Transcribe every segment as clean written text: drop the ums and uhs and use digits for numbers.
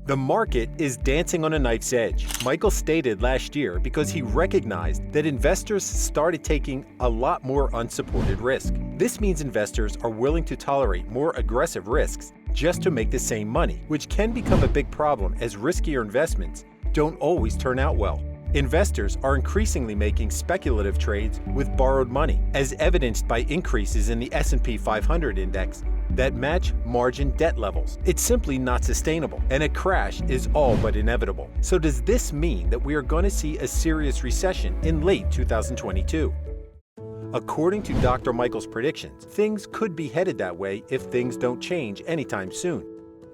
The market is dancing on a knife's edge, Michael stated last year because he recognized that investors started taking a lot more unsupported risk. This means investors are willing to tolerate more aggressive risks just to make the same money, which can become a big problem as riskier investments don't always turn out well. Investors are increasingly making speculative trades with borrowed money, as evidenced by increases in the S&P 500 index that match margin debt levels. It's simply not sustainable, and a crash is all but inevitable. So does this mean that we are going to see a serious recession in late 2022? According to Dr. Michael's predictions, things could be headed that way if things don't change anytime soon.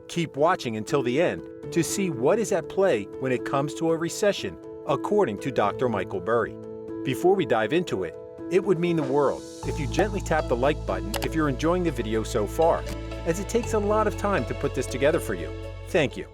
Keep watching until the end to see what is at play when it comes to a recession, according to Dr. Michael Burry. Before we dive into it, it would mean the world if you gently tap the like button if you're enjoying the video so far, as it takes a lot of time to put this together for you. Thank you.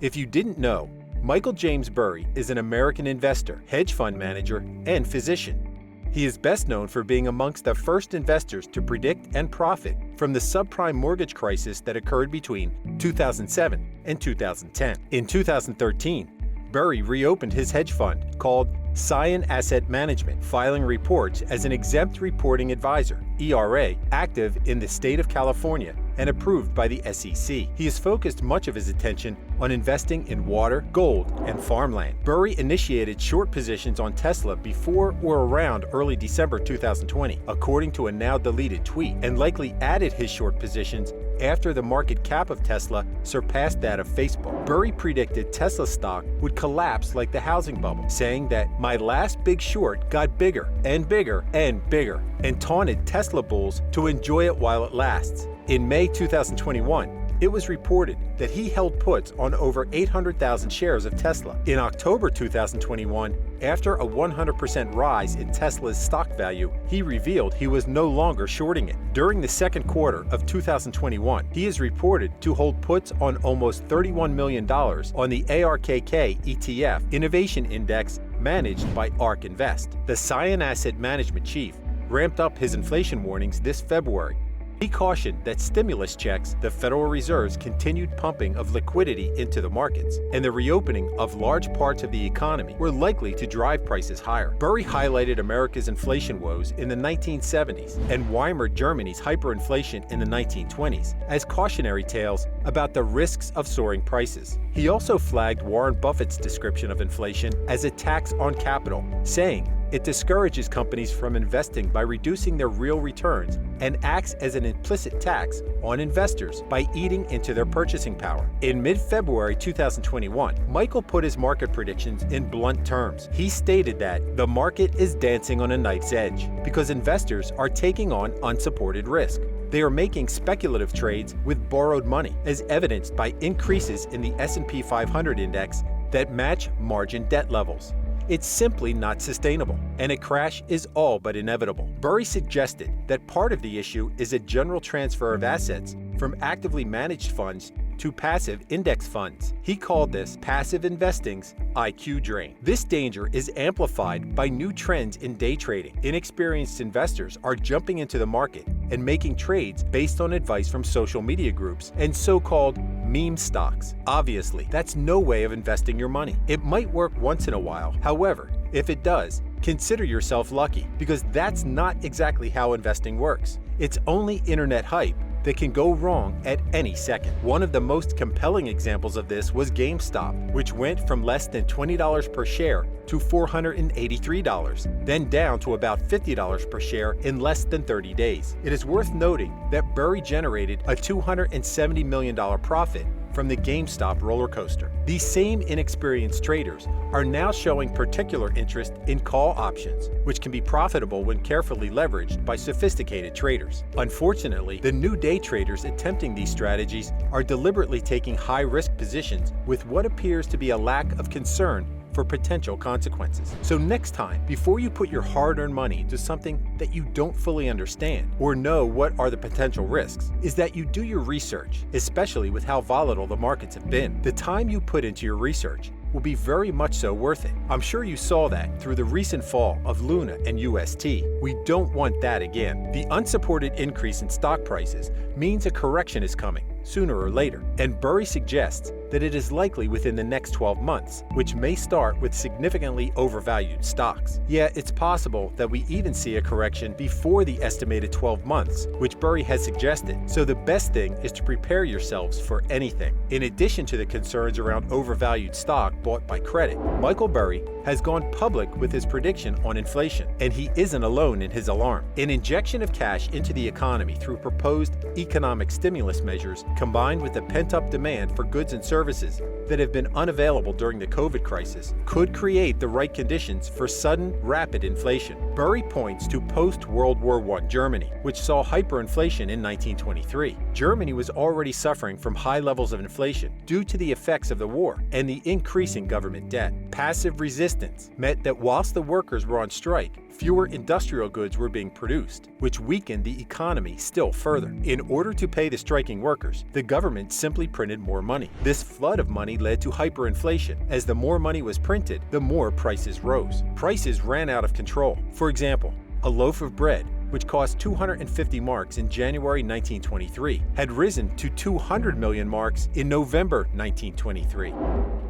If you didn't know, Michael James Burry is an American investor, hedge fund manager, and physician. He is best known for being amongst the first investors to predict and profit from the subprime mortgage crisis that occurred between 2007 and 2010. In 2013, Burry reopened his hedge fund called Scion Asset Management, filing reports as an exempt reporting advisor, ERA, active in the state of California and approved by the SEC. He has focused much of his attention on investing in water, gold, and farmland. Burry initiated short positions on Tesla before or around early December 2020, according to a now deleted tweet, and likely added his short positions after the market cap of Tesla surpassed that of Facebook. Burry predicted Tesla stock would collapse like the housing bubble, saying that my last big short got bigger and bigger and bigger, and taunted Tesla bulls to enjoy it while it lasts. In May 2021, it was reported that he held puts on over 800,000 shares of Tesla. In October 2021, after a 100% rise in Tesla's stock value, he revealed he was no longer shorting it. During the second quarter of 2021, he is reported to hold puts on almost $31 million on the ARKK ETF Innovation Index managed by ARK Invest. The Scion Asset Management chief ramped up his inflation warnings this February. He cautioned that stimulus checks, the Federal Reserve's continued pumping of liquidity into the markets, and the reopening of large parts of the economy were likely to drive prices higher. Burry highlighted America's inflation woes in the 1970s and Weimar Germany's hyperinflation in the 1920s as cautionary tales about the risks of soaring prices. He also flagged Warren Buffett's description of inflation as a tax on capital, saying it discourages companies from investing by reducing their real returns and acts as an implicit tax on investors by eating into their purchasing power. In mid-February 2021, Michael put his market predictions in blunt terms. He stated that the market is dancing on a knife's edge because investors are taking on unsupported risk. They are making speculative trades with borrowed money, as evidenced by increases in the S&P 500 index that match margin debt levels. It's simply not sustainable, and a crash is all but inevitable. Burry suggested that part of the issue is a general transfer of assets from actively managed funds to passive index funds. He called this passive investing's IQ drain. This danger is amplified by new trends in day trading. Inexperienced investors are jumping into the market and making trades based on advice from social media groups and so-called meme stocks. Obviously, that's no way of investing your money. It might work once in a while. However, if it does, consider yourself lucky, because that's not exactly how investing works. It's only internet hype that can go wrong at any second. One of the most compelling examples of this was GameStop, which went from less than $20 per share to $483, then down to about $50 per share in less than 30 days. It is worth noting that Burry generated a $270 million profit from the GameStop roller coaster. These same inexperienced traders are now showing particular interest in call options, which can be profitable when carefully leveraged by sophisticated traders. Unfortunately, the new day traders attempting these strategies are deliberately taking high-risk positions with what appears to be a lack of concern for potential consequences. So next time, before you put your hard-earned money into something that you don't fully understand or know what are the potential risks, is that you do your research, especially with how volatile the markets have been. The time you put into your research will be very much so worth it. I'm sure you saw that through the recent fall of LUNA and UST. We don't want that again. The unsupported increase in stock prices means a correction is coming, sooner or later, and Burry suggests that it is likely within the next 12 months, which may start with significantly overvalued stocks. Yeah, it's possible that we even see a correction before the estimated 12 months, which Burry has suggested, so the best thing is to prepare yourselves for anything. In addition to the concerns around overvalued stock bought by credit, Michael Burry has gone public with his prediction on inflation, and he isn't alone in his alarm. An injection of cash into the economy through proposed economic stimulus measures, combined with the pent-up demand for goods and services that have been unavailable during the COVID crisis, could create the right conditions for sudden, rapid inflation. Burry points to post-World War I Germany, which saw hyperinflation in 1923. Germany was already suffering from high levels of inflation due to the effects of the war and the increasing government debt. Passive resistance meant that whilst the workers were on strike, fewer industrial goods were being produced, which weakened the economy still further. In order to pay the striking workers, the government simply printed more money. This flood of money led to hyperinflation. As the more money was printed, the more prices rose. Prices ran out of control. For example, a loaf of bread, which cost 250 marks in January 1923, had risen to 200 million marks in November 1923.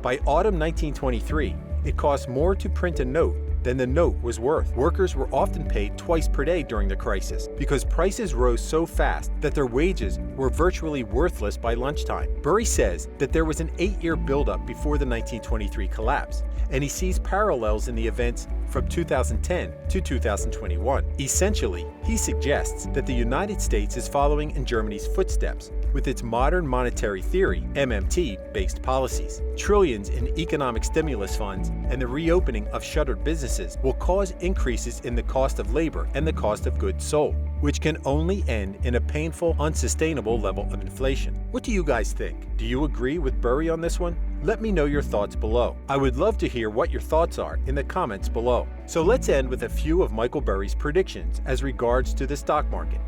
By autumn 1923, it cost more to print a note than the note was worth. Workers were often paid twice per day during the crisis because prices rose so fast that their wages were virtually worthless by lunchtime. Burry says that there was an 8-year buildup before the 1923 collapse, and he sees parallels in the events from 2010 to 2021. Essentially, he suggests that the United States is following in Germany's footsteps with its modern monetary theory, MMT-based policies. Trillions in economic stimulus funds and the reopening of shuttered businesses will cause increases in the cost of labor and the cost of goods sold, which can only end in a painful, unsustainable level of inflation. What do you guys think? Do you agree with Burry on this one? Let me know your thoughts below. I would love to hear what your thoughts are in the comments below. So let's end with a few of Michael Burry's predictions as regards to the stock market.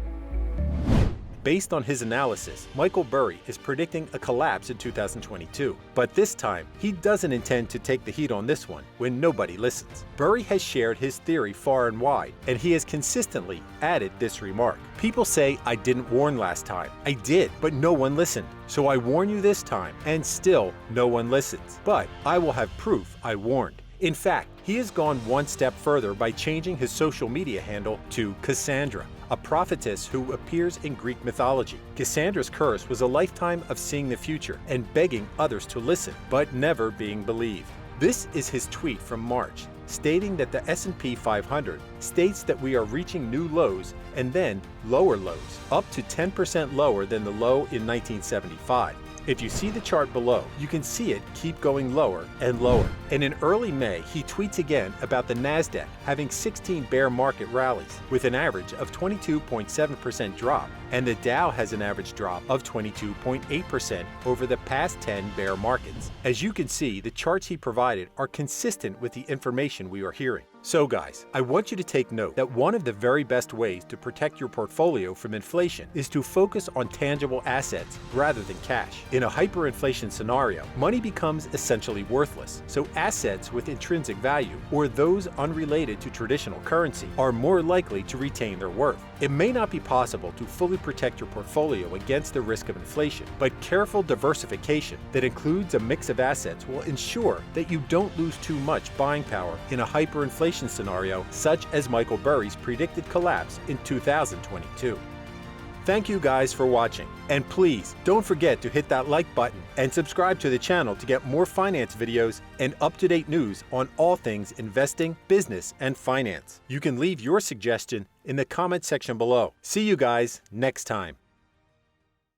Based on his analysis, Michael Burry is predicting a collapse in 2022. But this time, he doesn't intend to take the heat on this one when nobody listens. Burry has shared his theory far and wide, and he has consistently added this remark. People say I didn't warn last time. I did, but no one listened. So I warn you this time, and still no one listens. But I will have proof I warned. In fact, he has gone one step further by changing his social media handle to Cassandra, a prophetess who appears in Greek mythology. Cassandra's curse was a lifetime of seeing the future and begging others to listen, but never being believed. This is his tweet from March, stating that the S&P 500 states that we are reaching new lows and then lower lows, up to 10% lower than the low in 1975. If you see the chart below, you can see it keep going lower and lower. And in early May, he tweets again about the NASDAQ having 16 bear market rallies with an average of 22.7% drop, and the Dow has an average drop of 22.8% over the past 10 bear markets. As you can see, the charts he provided are consistent with the information we are hearing. So guys, I want you to take note that one of the very best ways to protect your portfolio from inflation is to focus on tangible assets rather than cash. In a hyperinflation scenario, money becomes essentially worthless, so assets with intrinsic value, or those unrelated to traditional currency, are more likely to retain their worth. It may not be possible to fully protect your portfolio against the risk of inflation, but careful diversification that includes a mix of assets will ensure that you don't lose too much buying power in a hyperinflation scenario such as Michael Burry's predicted collapse in 2022. Thank you guys for watching, and please don't forget to hit that like button and subscribe to the channel to get more finance videos and up-to-date news on all things investing, business, and finance. You can leave your suggestion in the comment section below. See you guys next time.